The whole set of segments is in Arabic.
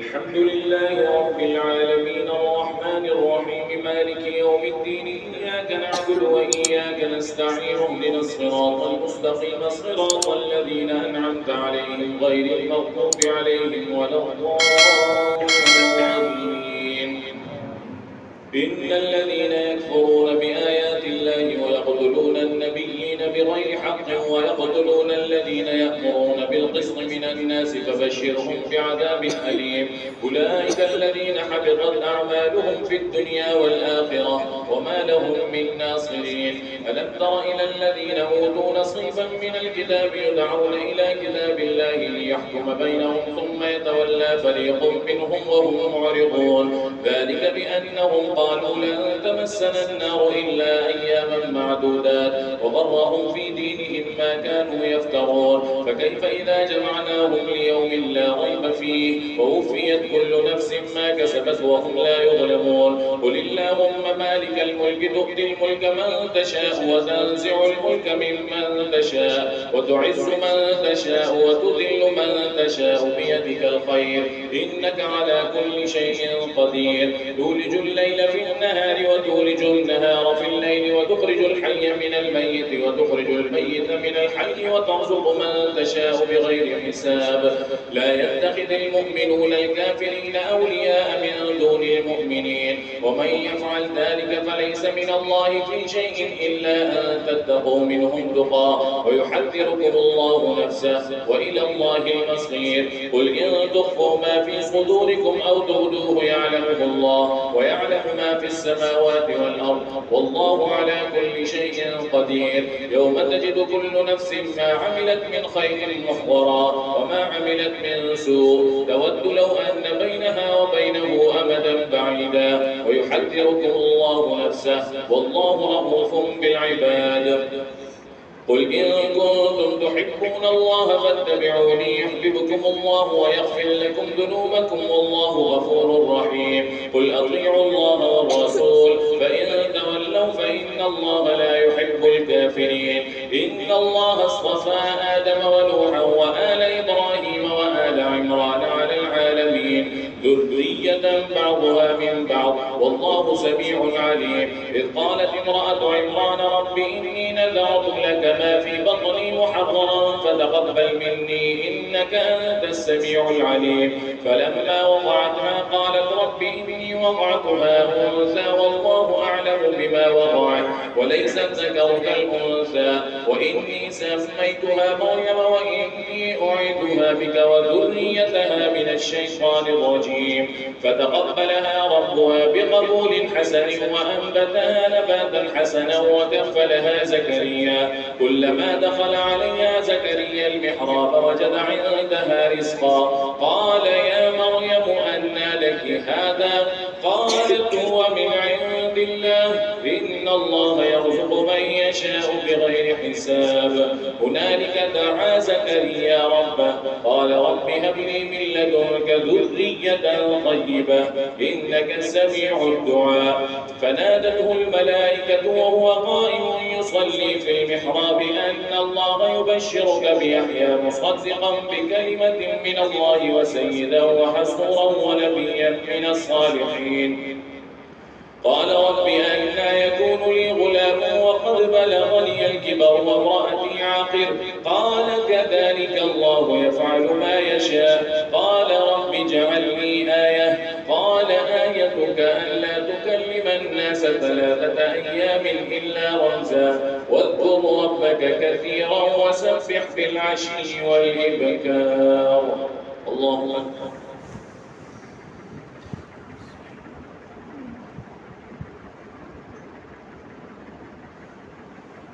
الحمد لله رب العالمين الرحمن الرحيم مالك يوم الدين إياك نعبد وإياك نستعين اهدنا الصراط المستقيم صراط الذين أنعمت عليهم غير المغضوب عليهم ولا الضالين. إن الذين يكفرون بآيات الله ويقتلون النبيين بغير حق ويقتلون الذين يأمرون بالقسط من الناس فبشرهم بعذاب أليم. أولئك الذين حبطت أعمالهم في الدنيا والآخرة وما لهم من ناصرين. ألم تر إلى الذين أوتوا نصيبا من الكتاب يدعون إلى كتاب الله ليحكم بينهم ثم يتولى فريق منهم وهم معرضون. ذلك بأنهم قالوا لن تمسنا النار إلا أياما معدودات وغرهم في دينهم ما كانوا يفترون. فكيف إذا جمعناهم ليوم لا ريب فيه ووفيت كل نفس ما كسبت وهم لا يظلمون. قل اللهم مالك الملك تؤتي الملك من تشاء وتنزع الملك ممن تشاء وتعز من تشاء وتذل من تشاء بيدك الخير إنك على كل شيء قدير. تولج الليل في النهار وتولج النهار في الليل وتخرج الحي من الميت وتخرج الميت من الحي وترزق من تشاء بغير حساب. لا يتخذ المؤمنون الكافرين أولياء من دون المؤمنين ومن يفعل ذلك فليس من الله في شيء إلا أن تتقوا منهم تقى ويحذركم الله نفسه وإلى الله المصير. قل إن تخفوا ما في صدوركم أو تبدوه يعلمه الله ويعلم ما في السماوات والأرض والله على كل شيء قدير. يوم تجد كل نفس ما عملت من خير محضرا وما عملت من سوء تود لو أن بينها وبينه أمدا بعيدا ويحذركم الله نفسه والله رؤوف بالعباد. قل إن كنتم تحبون الله فاتبعوني يحببكم الله ويغفر لكم ذنوبكم والله غفور رحيم. قل أطيعوا الله والرسول فإن تولوا فإن الله لا يحب الكافرين. إن الله اصطفى آدم ونوحا وآل إبراهيم وآل عمران على العالمين ذرية بعضها من بعض والله سميع عليم. إذ قالت امرأة عمران رب إني نذرت لك ما في بطني محررا فتقبل مني إنك أنت السميع العليم. فلما وضعتها قالت رب إني وضعتها أنثى والله أعلم بما وضعت وليس الذكر كالأنثى وإني سميتها مريم وإني أعيدها بك وذريتها من الشيطان الرجيم. فتقبلها ربها بقبول حسن وأنبتها نباتا حسنا وكفلها زكريا. كلما دخل عليها زكريا المحراب وجد عندها رزقا قال يا مريم أنى لك هذا قالت هو من عند الله إن الله يرزق من يشاء بغير حساب. هنالك دعا زكريا ربه قال رب هب لي من لدنك ذرية طيبة إنك سميع الدعاء. فنادته الملائكة وهو قائم يصلي في المحراب أن الله يبشرك بيحيى مصدقا بكلمة من الله وسيدا وحصورا ونبيا من الصالحين. قال رب أنى يكون لي غلام وقد بلغني الكبر وامرأتي عاقر قال كذلك الله يفعل ما يشاء. قال رب اجعل لي آية قال آيتك ألا تكلم الناس 3 أيام إلا رمزا واذكر ربك كثيرا وسبح بالعشي والإبكار. الله أكبر.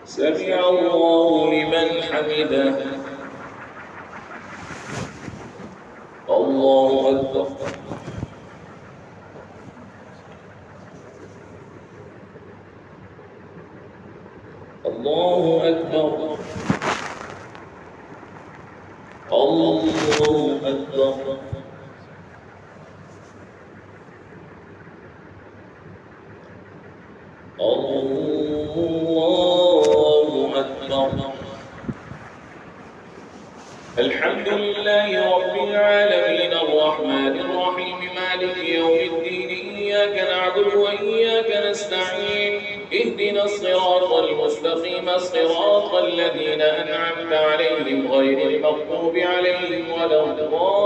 سمع الله لمن حمده. الله أكبر. الله أكبر. الله أكبر. الله أكبر. الحمد لله رب العالمين الرحمن الرحيم الصراط المستقيم صراط الذين أنعمت عليهم غير المغضوب عليهم ولا الضالين.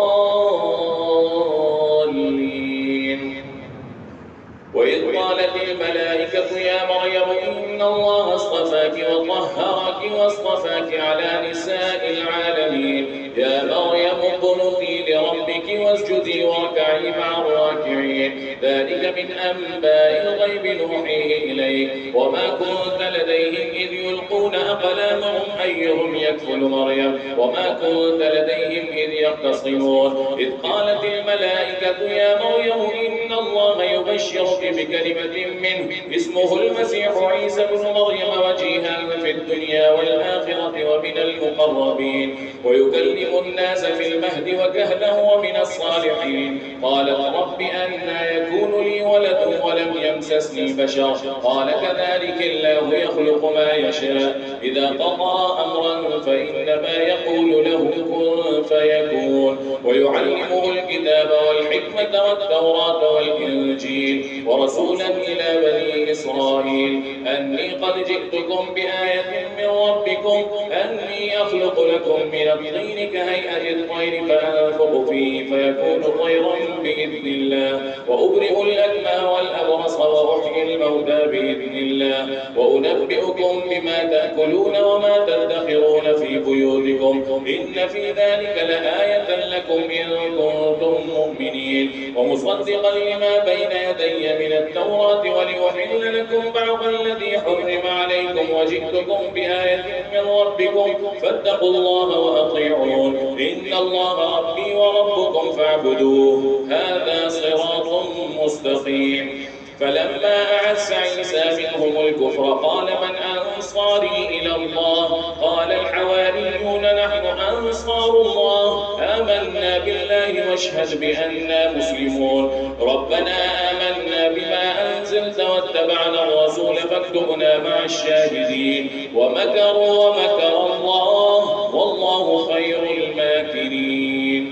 وإذ قالت الملائكة يا مريم إن الله اصطفاك وطهرك واصطفاك على نساء العالمين يا مريم اقنتي لربك واسجدي واركعي مع الراكعين ذلك من أنباء الغيب نوحيه إليك وما كنت لديهم إذ يلقون أقلامهم أيهم يكفل مريم وما كنت لديهم إذ يختصمون إذ قالت الملائكة يا مريم إن الله يبشرك بكلمة منه اسمه المسيح عيسى بن مريم وجيها في الدنيا والآخرة ومن المقربين ويكلم الناس في المهد وكهلا ومن الصالحين. قالت رب أنى يكون لي ولد ولم يمسسني بشر قال كذلك الله يخلق ما يشاء إذا قضى أمرا فإنما يقول له كن فيكون ويعلمه الكتاب والحكمة والتوراة والإنجيل ورسولا إلى بني إسرائيل أني قد جئتكم بآية من ربكم أني أخلق لكم من الطين كهيئة الطير فأنفخ فيه فيكون طيرا بإذن الله وأبرئ الأكمى والأبرص وأحيي الموتى بإذن الله وأنبئكم بما تأكلون وما تدخرون في بيوتكم إن في ذلك لآية لكم إن كنتم مؤمنين ومصدقا لما بين يدي من التوراة ولأحل لكم بعض الذي حرم عليكم وجئتكم بآية من ربكم فاتقوا الله وأطيعون إن الله ربي وربكم فاعبدوه هذا صراط مستقيم. فلما أحس عيسى منهم الكفر قال من أنصاري إلى الله قال الحواريون نحن أنصار الله آمنا بالله واشهد بأننا مسلمون ربنا آمنا بما أنزلت واتبعنا الرسول فاكتبنا مع الشاهدين ومكروا ومكر الله والله خير الماكرين.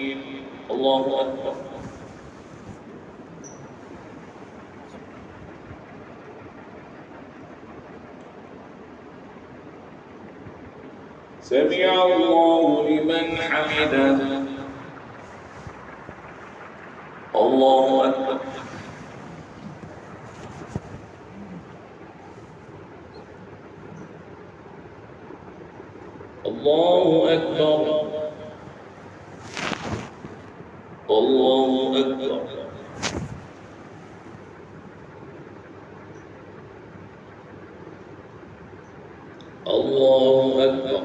الله أكبر. سمع الله لمن حمده. الله أكبر. الله أكبر. الله أكبر. الله أكبر.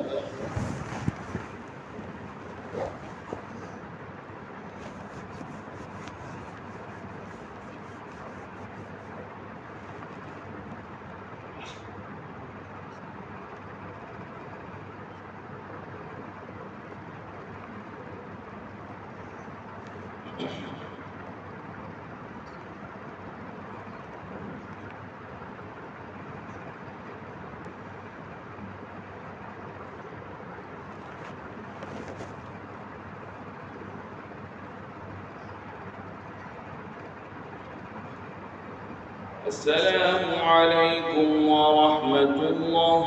السلام عليكم ورحمة الله.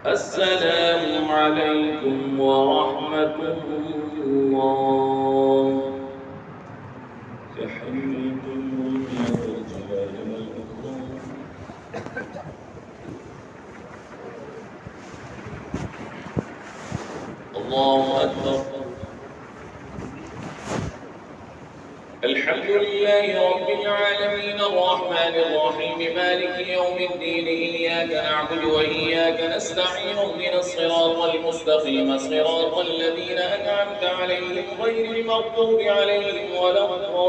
السلام عليكم ورحمة الله. تحية من الجلال والإكرام. الله أكبر. الحمد لله رب العالمين الرحمن الرحيم مالك يوم الدين إياك نعبد وإياك نستعين اهدنا الصراط المستقيم صراط الذين أنعمت عليهم غير المغضوب عليهم ولا الضالين.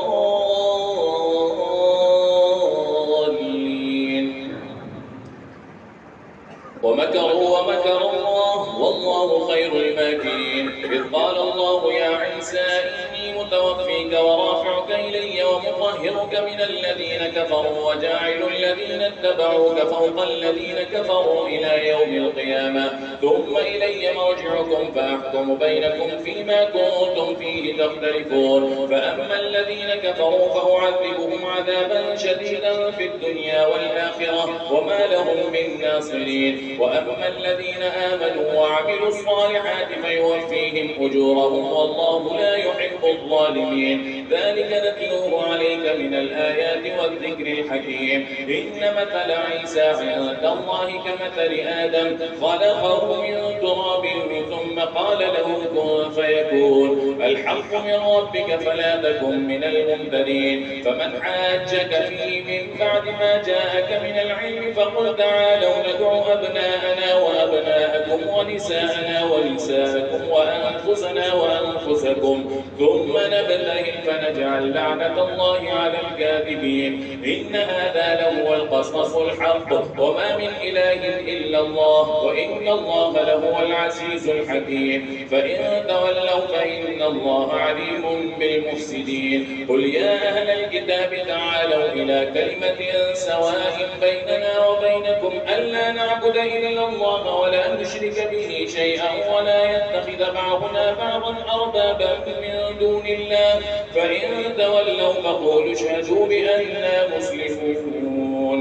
ومكروا ومكر الله والله خير الماكرين. إذ قال الله يا عيسى إني متوفيك ورافعك إلي ومطهرك من الذين كفروا وجاعل الذين اتبعوك فوق الذين كفروا إلى يوم القيامة ثم إلي مرجعكم فأحكم بينكم فيما كنتم فيه تختلفون. فأما الذين كفروا فأعذبهم عذابا شديدا في الدنيا والآخرة وما لهم من ناصرين. وأما الذين آمنوا وعملوا الصالحات فيوفيهم أجورهم والله لا يحب الظالمين. ذلك نتلوه عليك من الآيات والذكر الحكيم. إن مثل عيسى عند الله كمثل آدم خلقه من تراب ثم قال له كن فيكون. الحق من ربك فلا تكن من الممترين. فمن حاجك فيه من بعد ما جاءك من العلم فقل تعالوا ندعو أبناءنا وأبناءكم ونساءنا ونساءكم وأنفسنا وأنفسكم ثم نبتهل فنجعل لعنة الله على الكاذبين. إن هذا لهو القصص الحق وما من إله إلا الله وإن الله لهو العزيز الحكيم. فإن تولوا فإن الله عليم بالمفسدين. قل يا أهل الكتاب تعالوا إلى كلمة سواء بيننا وبينكم ألا نعبد إلا الله ولا نشرك به شيئا ولا يتخذ بعضنا بعضا أربابا من دون الله فإن تولوا فقولوا اشهدوا بأننا مسلمون.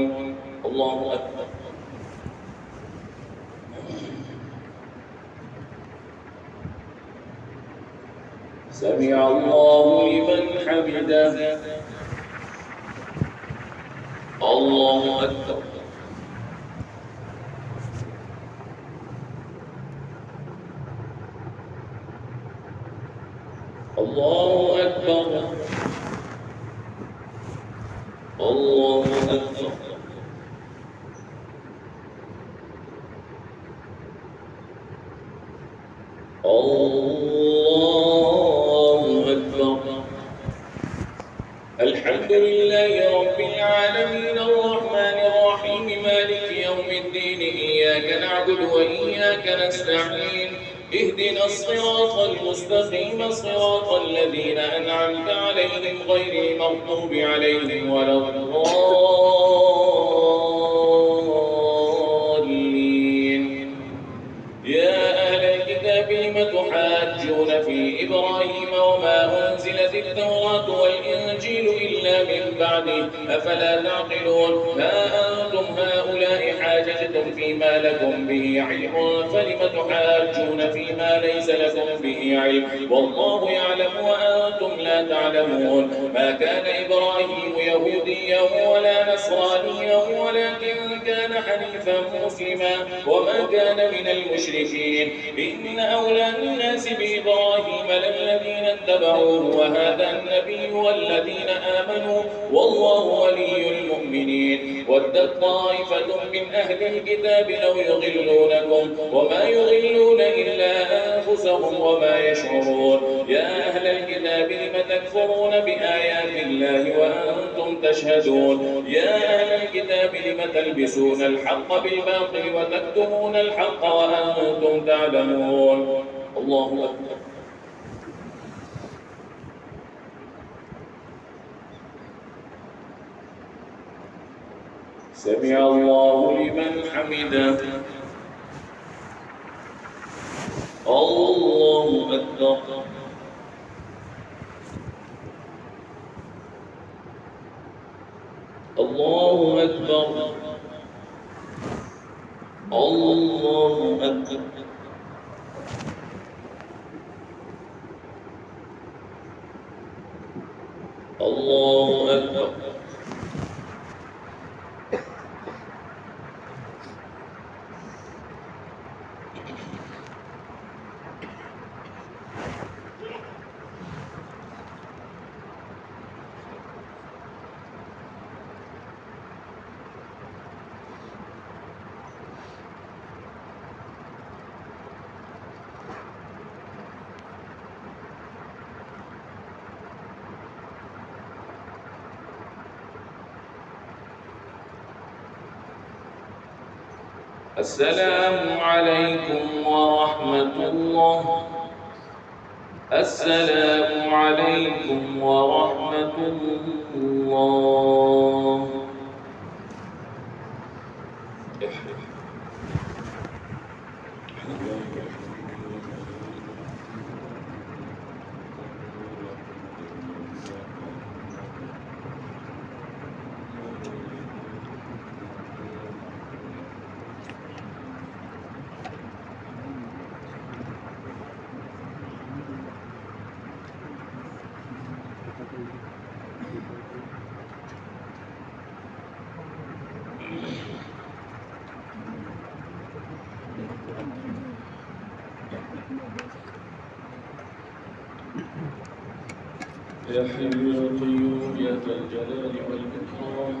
الله أكبر. سمع الله لمن حمده. الله أكبر. الله أكبر. الله أكبر. الله أكبر. الحمد لله رب العالمين الرحمن الرحيم مالك يوم الدين. إياك نعبد وإياك نستعين. اهدنا الصراط المستقيم صراط الذين أنعمت عليهم غير المغضوب عليهم ولا الضالين. يا أهل الكتاب لم تحاجون في إبراهيم وما أنزلت التوراة والإنجيل إلا من بعده أفلا تعقلون. ها أنتم هؤلاء حاججتم فيما لكم به علم فلم تحاجون فيما ليس لكم به علم والله يعلم وأنتم لا تعلمون. ما كان إبراهيم يهوديا ولا نصرانيا ولكن كان حنيفا مسلما وما كان من المشركين. إن أولى الناس بإبراهيم للذين اتبعوه وهذا النبي والذين آمنوا والله ولي المؤمنين. ودت طائفة من أهل الكتاب لو يضلونكم وما يضلون إلا أنفسهم وما يشعرون. يا أهل الكتاب لم تكفرون بآيات الله وأنتم تشهدون. يا أهل الكتاب لم تلبسون الحق بالباطل وتكتمون الحق وأنتم تعلمون. الله أكبر. سمع الله لمن حمده. الله أكبر. الله أكبر. الله أكبر. الله أكبر. السلام عليكم ورحمة الله. السلام عليكم ورحمة الله. يا حي يا قيوم يا ذا الجلال والإكرام.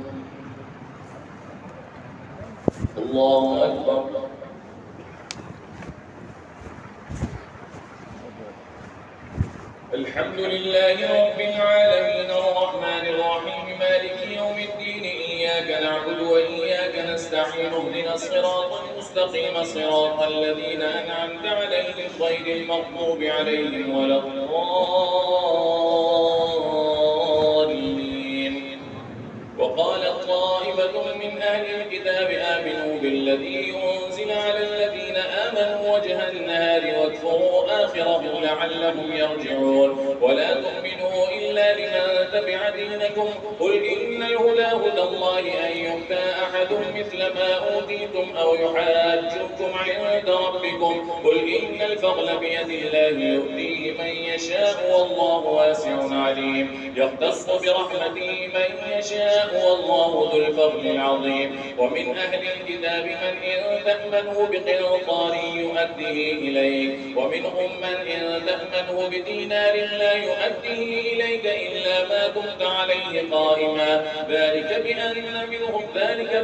الله أكبر. الحمد لله رب العالمين الرحمن الرحيم مالك يوم الدين إياك نعبد وإياك نستعين اهدنا الصراط المستقيم صراط الذين أنعمت عليهم غير المغضوب عليهم ولا الضالين. وقالت طائفة من أهل الكتاب آمنوا بالذي أنزل على الذين آمنوا وجه النهار واكفروا آخره لعلهم يرجعون. ولا تؤمنوا إلا لمن تبع دينكم قل إن الهدى هدى الله أن يؤتى أحد مثل ما أوتيتم أو يحاجوكم عند ربكم قل إن الفضل بيد الله يؤتيه من يشاء والله واسع عليم يختص برحمته من يشاء والله ذو الفضل العظيم. ومن أهل الكتاب من إن تأمنه بقنطار يؤديه إليك ومنهم من إن تأمنه بدينار لا يؤديه إليك إلا ما دمت عليه قائما ذلك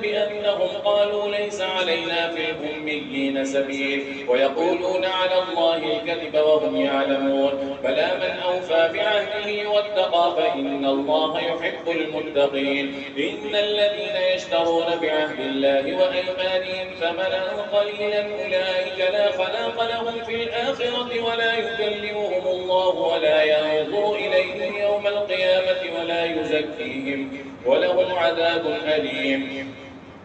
بأنهم قالوا ليس علينا في الأميين سبيل ويقولون على الله الكذب وهم يعلمون. بلى من أوفى بعهده واتقى فإن الله يحب المتقين. إن الذين يشترون بعهد الله وأيمانهم ثمنا قليلا أولئك لا خلاق لهم في الآخرة ولا يكلمهم الله ولا ينظر إليهم يوم القيامة ولا يزكيهم ولهم عذاب أليم.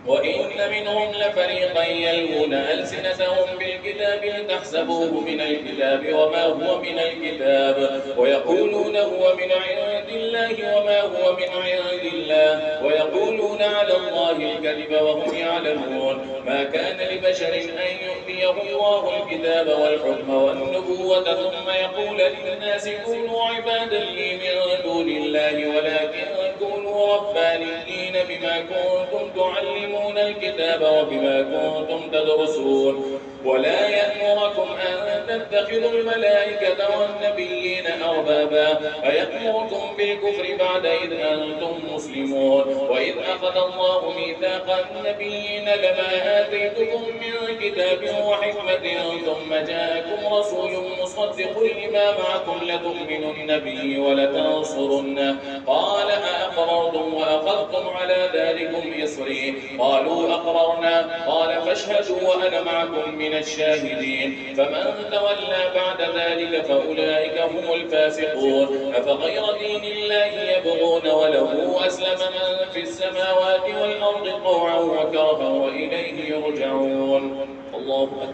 وإن منهم لفريقا يلوون ألسنتهم بالكتاب لتحسبوه من الكتاب وما هو من الكتاب ويقولون هو من عند الله وما هو من عند الله ويقولون على الله الكذب وهم يعلمون. ما كان لبشر أن يؤتيه الله الكتاب والحكم والنبوة ثم يقول للناس كونوا عبادا لي من دون الله ولكن كونوا ربانيين بما كنتم تعلمون الكتاب وبما كنتم تدرسون. ولا يأمركم أن تتخذوا الملائكة والنبيين أربابا أيأمركم بالكفر بعد إذ أنتم مسلمون. وإذ أخذ الله ميثاق النبيين لما آتيتكم من كتاب وحكمة ثم جاءكم رسول مصدق لما معكم لتؤمنن به ولتنصرنه قال أأقررتم وأخذتم على ذلكم إصري قالوا أقررنا قال فاشهدوا وأنا معكم من الشاهدين. فمن تولى بعد ذلك فأولئك هم الفاسقون. أفغير دين الله يبغون وله أسلم من في السماوات والأرض طوعا وكرها وإليه يرجعون. الله أكبر.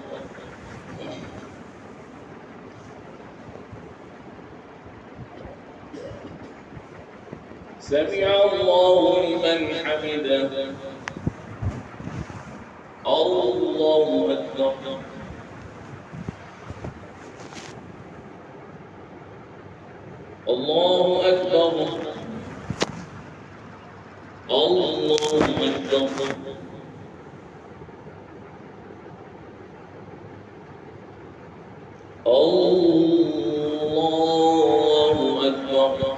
سمع الله لمن حمده. الله أكبر. الله أكبر. الله أكبر. الله أكبر.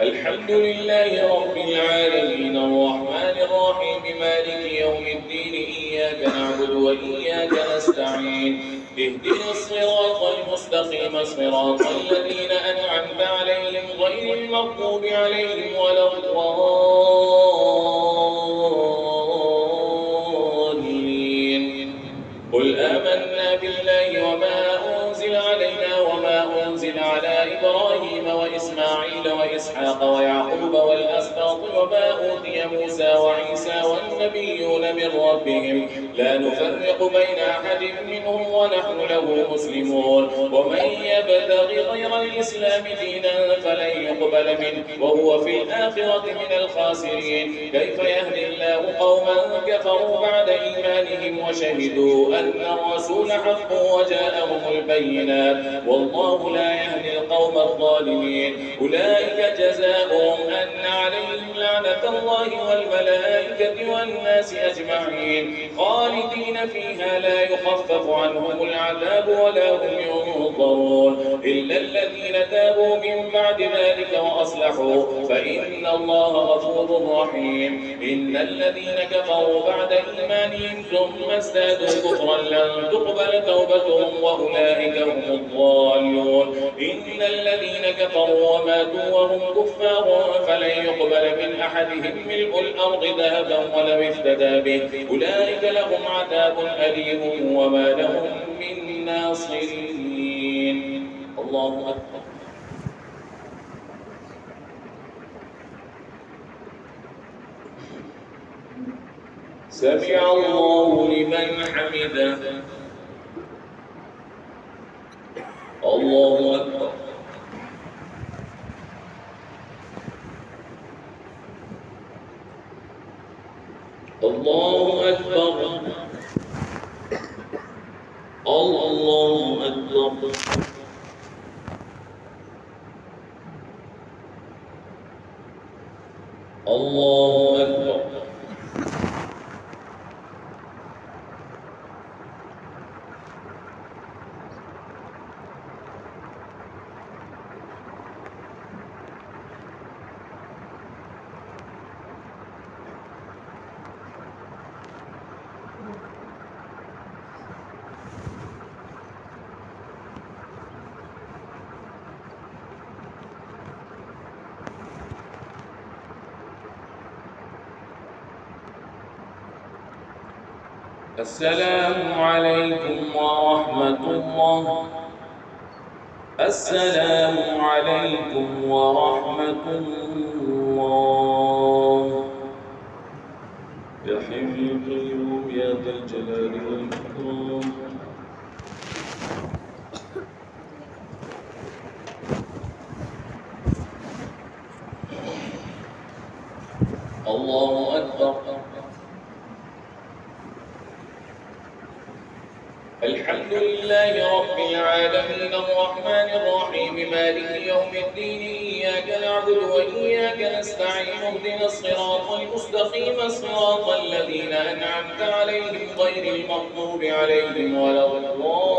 الحمد لله رب العالمين الرحمن الرحيم مالك يوم الدين إياك نعبد وإياك نستعين اهدنا الصراط المستقيم صراط الذين أنعمت عليهم غير المغضوب عليهم ولا الضالين. قل آمنا بالله وما أنزل علينا وما أنزل على إبراهيم وإسماعيل وإسحاق ويعقوب والأسباط وما أوتي موسى وعيسى والنبيون من ربهم لا نفرق بين أحد منهم ونحن له مسلمون. ومن يبتغي غير الإسلام دينا فلن يقبل منه وهو في الآخرة من الخاسرين. كيف يهدي الله قوما كفروا بعد إيمانهم وشهدوا أن الرسول حق وجاءهم البينات والله لا يهدي القوم الظالمين. أولئك جزاؤهم أن عليهم لعنة الله والملائكة والناس أجمعين خالدين فيها لا يخفف عنهم العذاب ولا هم ينظرون. ينظرون إلا الذين تابوا من بعد ذلك وأصلحوا فإن الله غفور رحيم. إن الذين كفروا بعد إيمانهم ثم ازدادوا كفرا لن تقبل توبتهم وأولئك هم الضالون. إن الذين كفروا وماتوا وهم كفار فلن يقبل من أحدهم ملء الأرض ذهبا ولو افتدى به أولئك لهم عذاب أليم وما لهم من ناصرين. الله أكبر. سمع الله لمن حمده. الله أكبر. الله أكبر. الله أكبر. الله أكبر. السلام عليكم ورحمة الله. السلام عليكم ورحمة الله. يا حي يا قيوم يا ذا الجلال والإكرام. الله أكبر. الحمد لله رب العالمين الرحمن الرحيم مالك يوم الدين إياك نعبد وإياك نستعين اهدنا الصراط المستقيم صراط الذين أنعمت عليهم غير المغضوب عليهم ولا الضالين.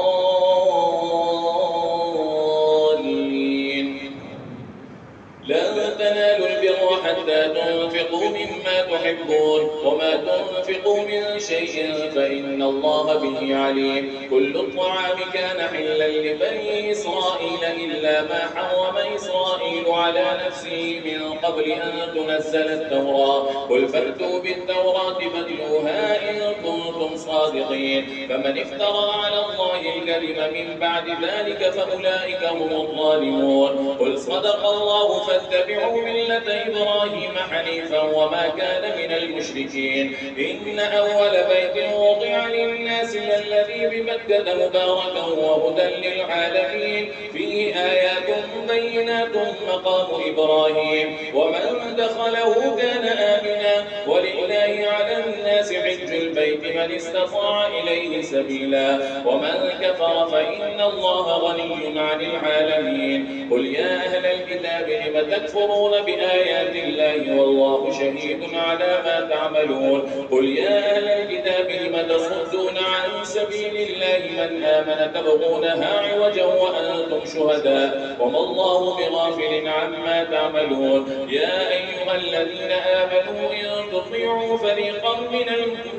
لن تنالوا البر حتى تنفقوا مما تحبون وما تنفقوا من شيء فإن الله به عليم. كل الطعام كان حلا لبني إسرائيل إلا ما حرم إسرائيل على نفسه من قبل أن تنزل التوراة. قل فأتوا بالتوراة فاتلوها إن كنتم صادقين. فمن افترى على الله الكذب من بعد ذلك فأولئك هم الظالمون. قل صدق الله فاتبعوا ملة إبراهيم حنيفا وما كان من المشركين. إن أول بيت وضع للناس للذي بمكة مباركا وهدى للعالمين فيه آيات بينات مقام إبراهيم ومن دخله كان آمنا ولله على الناس حج البيت من استطاع إليه سبيلا ومن كفر فإن الله غني عن العالمين. قل يا أهل الكتاب لم تكفرون بآيات الله والله شهيد على ما تعملون. قل يا أهل الكتاب لم تصدون عن سبيل الله من آمن تبغونها عوجا وأنتم شهداء وما الله بغافل عما تعملون. يا أيها الذين آمنوا إن تطيعوا فريقا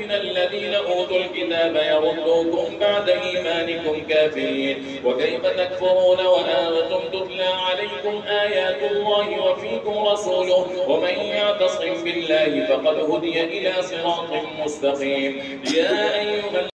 من الذين أوتوا الكتاب يردوكم بعد إيمانكم كافرين. وكيف تكفرون وأنتم تتلى عليكم آيات الله وفيكم رسوله ومن يعتصم بالله فقد هدي إلى صراط مستقيم. يا أيها